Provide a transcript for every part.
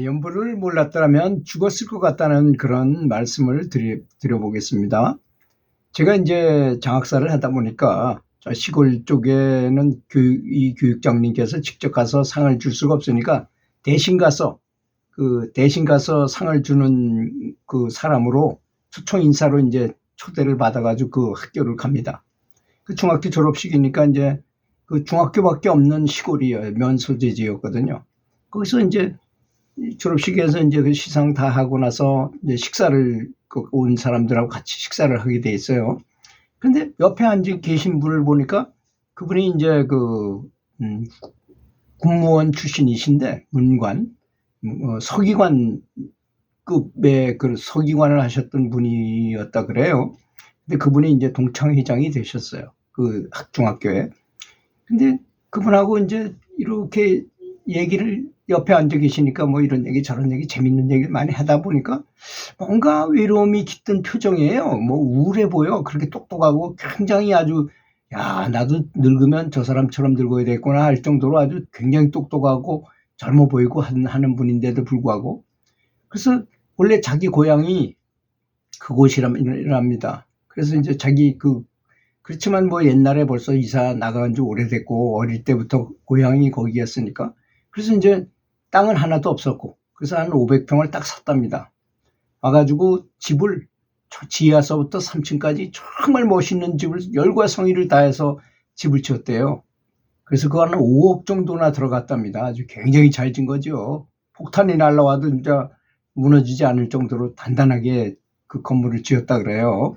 연불을 몰랐더라면 죽었을 것 같다는 그런 말씀을 드려보겠습니다. 제가 이제 장학사를 하다 보니까 저 시골 쪽에는 이 교육장님께서 직접 가서 상을 줄 수가 없으니까 대신 가서 상을 주는 그 사람으로 초청 인사로 이제 초대를 받아가지고 그 학교를 갑니다. 그 중학교 졸업식이니까 이제 그 중학교밖에 없는 시골이에요. 면소재지였거든요. 거기서 이제 졸업식에서 이제 그 시상 다 하고 나서 이제 식사를 온 사람들하고 같이 식사를 하게 돼 있어요. 근데 옆에 앉아 계신 분을 보니까 그분이 이제 군무원 출신이신데 문관, 서기관급의 그 서기관을 하셨던 분이었다 그래요. 근데 그분이 이제 동창회장이 되셨어요. 그 중학교에. 근데 그분하고 이제 이렇게 얘기를 옆에 앉아 계시니까 뭐 이런 얘기 저런 얘기 재밌는 얘기를 많이 하다 보니까 뭔가 외로움이 깃든 표정이에요. 뭐 우울해 보여. 그렇게 똑똑하고 굉장히 아주 야 나도 늙으면 저 사람처럼 늙어야 되겠구나 할 정도로 아주 굉장히 똑똑하고 젊어 보이고 하는 분인데도 불구하고 그래서 원래 자기 고향이 그곳이랍니다. 그래서 이제 자기 그렇지만 뭐 옛날에 벌써 이사 나간 지 오래됐고 어릴 때부터 고향이 거기였으니까 그래서 이제 땅은 하나도 없었고 그래서 한 500평을 딱 샀답니다. 와가지고 집을 지하서부터 3층까지 정말 멋있는 집을 열과 성의를 다해서 집을 지었대요. 그래서 그거 한 5억 정도나 들어갔답니다. 아주 굉장히 잘 진 거죠. 폭탄이 날라와도 진짜 무너지지 않을 정도로 단단하게 그 건물을 지었다 그래요.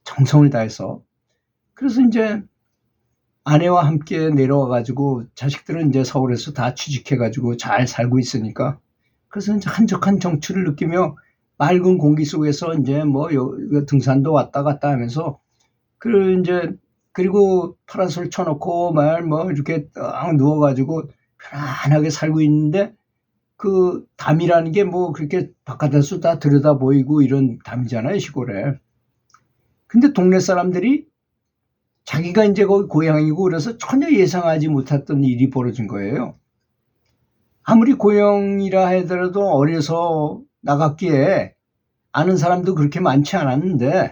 정성을 다해서. 그래서 이제 아내와 함께 내려와가지고 자식들은 이제 서울에서 다 취직해가지고 잘 살고 있으니까 그래서 이제 한적한 정취를 느끼며 맑은 공기 속에서 이제 뭐 등산도 왔다 갔다 하면서 그리고 파라솔 쳐놓고 뭐 이렇게 딱 누워가지고 편안하게 살고 있는데 그 담이라는 게 뭐 그렇게 바깥에서 다 들여다 보이고 이런 담이잖아요, 시골에. 근데 동네 사람들이 자기가 이제 거기 고향이고 그래서 전혀 예상하지 못했던 일이 벌어진 거예요. 아무리 고향이라 하더라도 어려서 나갔기에 아는 사람도 그렇게 많지 않았는데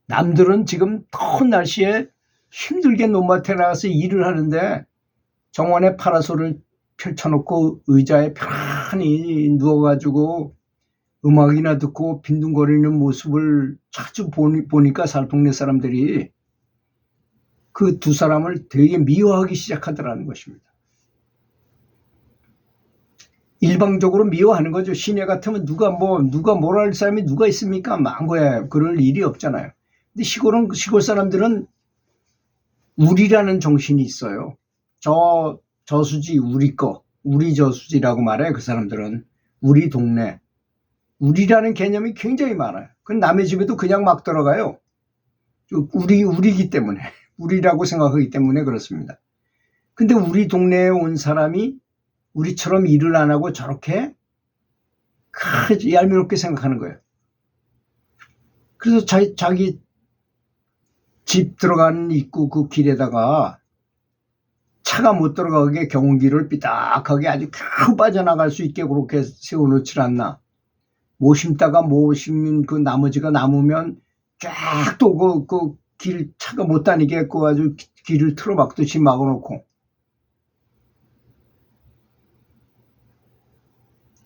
남들은 지금 더운 날씨에 힘들게 논밭에 나가서 일을 하는데 정원에 파라솔을 펼쳐놓고 의자에 편안히 누워가지고 음악이나 듣고 빈둥거리는 모습을 자주 보니까 동네 사람들이 그 두 사람을 되게 미워하기 시작하더라는 것입니다. 일방적으로 미워하는 거죠. 시내 같으면 누가 뭐라 할 사람이 누가 있습니까? 망고야. 그럴 일이 없잖아요. 근데 시골 사람들은 우리라는 정신이 있어요. 저 저수지 우리 거, 우리 저수지라고 말해요. 그 사람들은 우리 동네, 우리라는 개념이 굉장히 많아요. 그건 남의 집에도 그냥 막 들어가요. 우리기 때문에. 우리라고 생각하기 때문에 그렇습니다. 근데 우리 동네에 온 사람이 우리처럼 일을 안 하고 저렇게 얄미롭게 생각하는 거예요. 그래서 자기 집 들어가는 입구 그 길에다가 차가 못 들어가게 경운기를 삐딱하게 아주 겨우 빠져나갈 수 있게 그렇게 세워놓질 않나. 못 심다가 못 심은 그 나머지가 남으면 쫙 또 차가 못 다니게 했고 아주 길을 틀어막듯이 막아놓고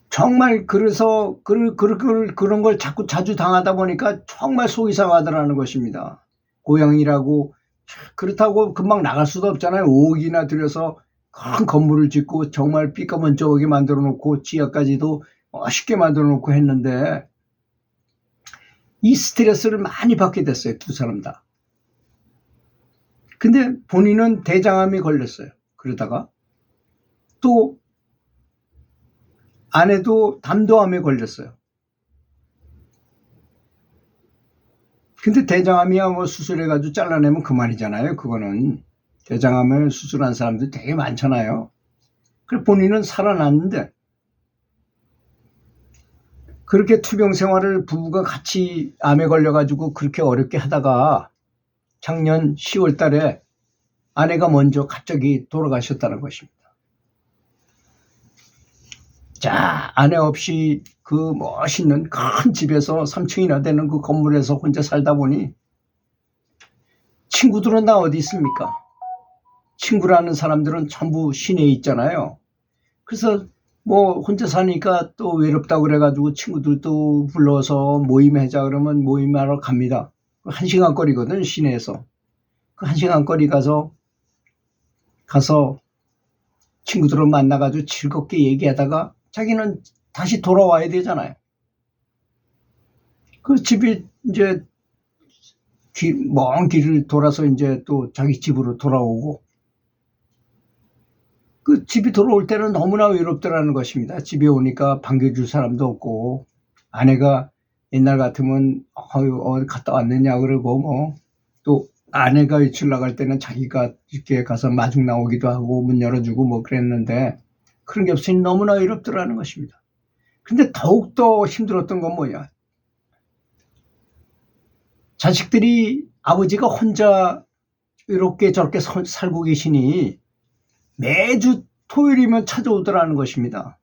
정말 그래서 그런 걸 자주 당하다 보니까 정말 속이 상하더라는 것입니다. 고향이라고 그렇다고 금방 나갈 수도 없잖아요. 5억이나 들여서 큰 건물을 짓고 정말 삐까번쩍하게 만들어 놓고 지하까지도 멋있게 만들어 놓고 했는데 이 스트레스를 많이 받게 됐어요. 두 사람 다. 근데 본인은 대장암이 걸렸어요. 그러다가 또 아내도 담도암에 걸렸어요. 근데 대장암이야 뭐 수술해가지고 잘라내면 그만이잖아요. 그거는 대장암을 수술한 사람들 되게 많잖아요. 그래 본인은 살아났는데 그렇게 투병 생활을 부부가 같이 암에 걸려가지고 그렇게 어렵게 하다가 작년 10월 달에 아내가 먼저 갑자기 돌아가셨다는 것입니다. 자, 아내 없이 그 멋있는 큰 집에서 3층이나 되는 그 건물에서 혼자 살다 보니 친구들은 다 어디 있습니까? 친구라는 사람들은 전부 시내에 있잖아요. 그래서 뭐 혼자 사니까 또 외롭다고 그래가지고 친구들도 불러서 모임하자 그러면 모임하러 갑니다. 1시간 거리거든, 시내에서. 그 1시간 거리 가서 친구들을 만나가지고 즐겁게 얘기하다가 자기는 다시 돌아와야 되잖아요. 그 집이 이제 먼 길을 돌아서 이제 또 자기 집으로 돌아오고, 그 집이 돌아올 때는 너무나 외롭더라는 것입니다. 집에 오니까 반겨줄 사람도 없고, 아내가 옛날 같으면 어디 갔다 왔느냐 그러고, 뭐 또 아내가 외출 나갈 때는 자기가 이렇게 가서 마중 나오기도 하고 문 열어주고 뭐 그랬는데, 그런 게 없으니 너무나 외롭더라는 것입니다. 근데 더욱더 힘들었던 건 뭐냐, 자식들이 아버지가 혼자 이렇게 저렇게 살고 계시니 매주 토요일이면 찾아오더라는 것입니다.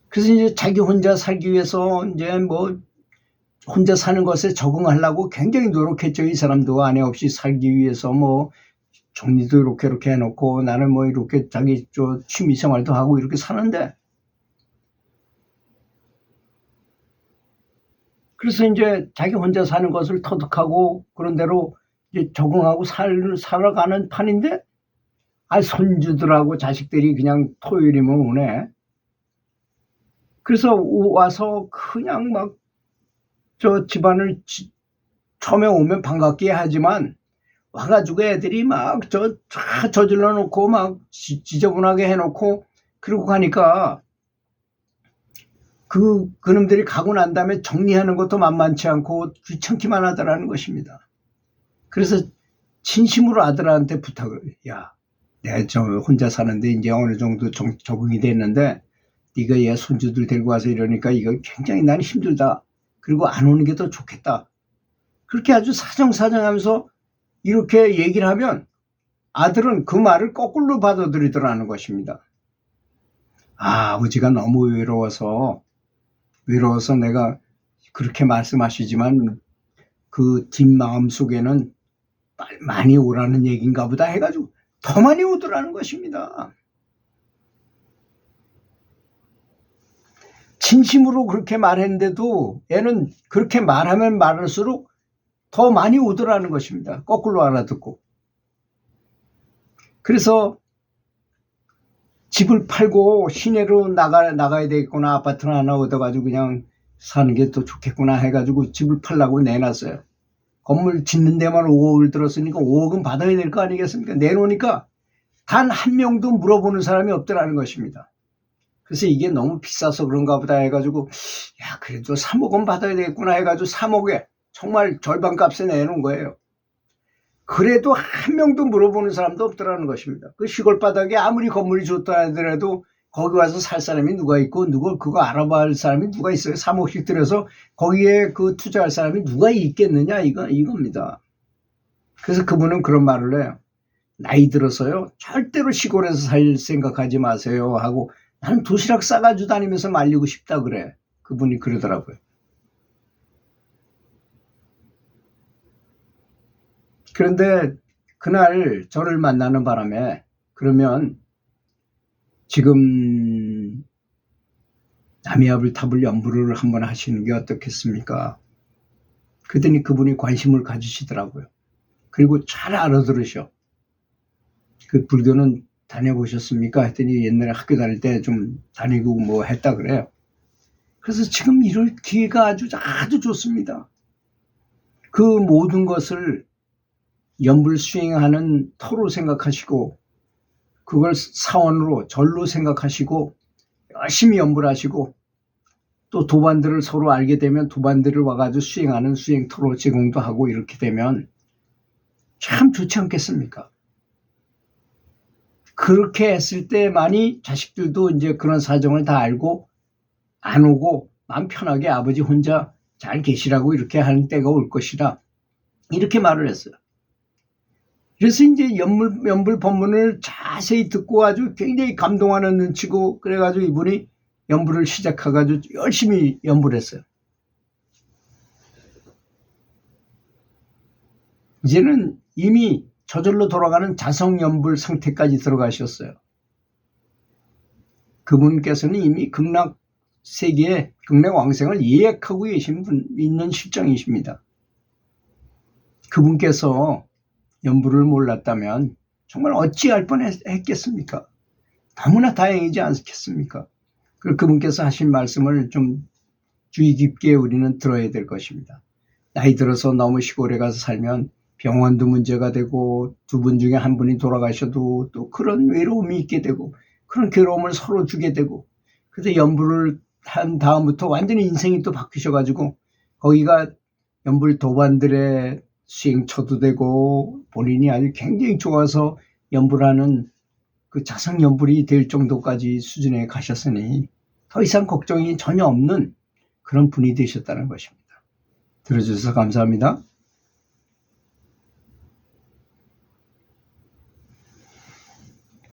그래서 이제 자기 혼자 살기 위해서 이제 뭐 혼자 사는 것에 적응하려고 굉장히 노력했죠. 이 사람도 아내 없이 살기 위해서 뭐 정리도 이렇게 해놓고 나는 뭐 이렇게 자기 취미 생활도 하고 이렇게 사는데, 그래서 이제 자기 혼자 사는 것을 터득하고 그런 대로 이제 적응하고 살아가는 판인데, 손주들하고 자식들이 그냥 토요일이면 오네. 그래서 와서 그냥 막 집안을 처음에 오면 반갑게 하지만 와가지고 애들이 막 저질러 놓고 막 지저분하게 해놓고 그러고 가니까 그놈들이 가고 난 다음에 정리하는 것도 만만치 않고 귀찮기만 하더라는 것입니다. 그래서 진심으로 아들한테 부탁을, 야, 내가 혼자 사는데 이제 어느 정도 적응이 됐는데 네가 얘 손주들 데리고 와서 이러니까 이거 굉장히 나는 힘들다. 그리고 안 오는 게 더 좋겠다. 그렇게 아주 사정사정하면서 이렇게 얘기를 하면 아들은 그 말을 거꾸로 받아들이더라는 것입니다. 아버지가 너무 외로워서 내가 그렇게 말씀하시지만 그 뒷마음 속에는 많이 오라는 얘기인가 보다 해가지고 더 많이 오더라는 것입니다. 진심으로 그렇게 말했는데도 애는 그렇게 말하면 말할수록 더 많이 오더라는 것입니다. 거꾸로 알아듣고. 그래서 집을 팔고 시내로 나가야 되겠구나, 아파트를 하나 얻어가지고 그냥 사는 게 더 좋겠구나 해가지고 집을 팔라고 내놨어요. 건물 짓는 데만 5억을 들었으니까 5억은 받아야 될 거 아니겠습니까? 내놓으니까 단 한 명도 물어보는 사람이 없더라는 것입니다. 그래서 이게 너무 비싸서 그런가 보다 해가지고, 야, 그래도 3억은 받아야 되겠구나 해가지고 3억에 정말 절반 값에 내놓은 거예요. 그래도 한 명도 물어보는 사람도 없더라는 것입니다. 그 시골 바닥에 아무리 건물이 좋다 하더라도 거기 와서 살 사람이 누가 있고 그거 알아봐 할 사람이 누가 있어요. 3억씩 들여서 거기에 그 투자할 사람이 누가 있겠느냐, 이겁니다. 그래서 그분은 그런 말을 해요. 나이 들어서요, 절대로 시골에서 살 생각하지 마세요 하고, 나는 도시락 싸가지고 다니면서 말리고 싶다 그래. 그분이 그러더라고요. 그런데 그날 저를 만나는 바람에, 그러면 지금 남이압을 연부를 한번 하시는 게 어떻겠습니까? 그랬더니 그분이 관심을 가지시더라고요. 그리고 잘 알아들으셔. 그 불교는 다녀보셨습니까? 했더니 옛날에 학교 다닐 때 좀 다니고 뭐 했다 그래요. 그래서 지금 이럴 기회가 아주 좋습니다. 그 모든 것을 연불 수행하는 터로 생각하시고, 그걸 사원으로 절로 생각하시고 열심히 연불하시고, 또 도반들을 서로 알게 되면 도반들을 와가지고 수행하는 수행터로 제공도 하고, 이렇게 되면 참 좋지 않겠습니까? 그렇게 했을 때만이 자식들도 이제 그런 사정을 다 알고 안 오고 마음 편하게 아버지 혼자 잘 계시라고 이렇게 하는 때가 올 것이다, 이렇게 말을 했어요. 그래서 이제 연불 법문을 자세히 듣고 아주 굉장히 감동하는 눈치고 그래가지고 이분이 연불을 시작해가지고 열심히 연불했어요. 이제는 이미 저절로 돌아가는 자성연불 상태까지 들어가셨어요. 그분께서는 이미 극락세계에 극락왕생을 예약하고 있는 실정이십니다. 그분께서 연불을 몰랐다면 정말 어찌할 뻔했겠습니까? 너무나 다행이지 않겠습니까? 그분께서 하신 말씀을 좀 주의 깊게 우리는 들어야 될 것입니다. 나이 들어서 너무 시골에 가서 살면 병원도 문제가 되고 두 분 중에 한 분이 돌아가셔도 또 그런 외로움이 있게 되고 그런 괴로움을 서로 주게 되고 그래서 연불을 한 다음부터 완전히 인생이 또 바뀌셔가지고 거기가 연불 도반들의 수행처도 되고 본인이 아주 굉장히 좋아서 연불하는 그 자성연불이 될 정도까지 수준에 가셨으니 더 이상 걱정이 전혀 없는 그런 분이 되셨다는 것입니다. 들어주셔서 감사합니다.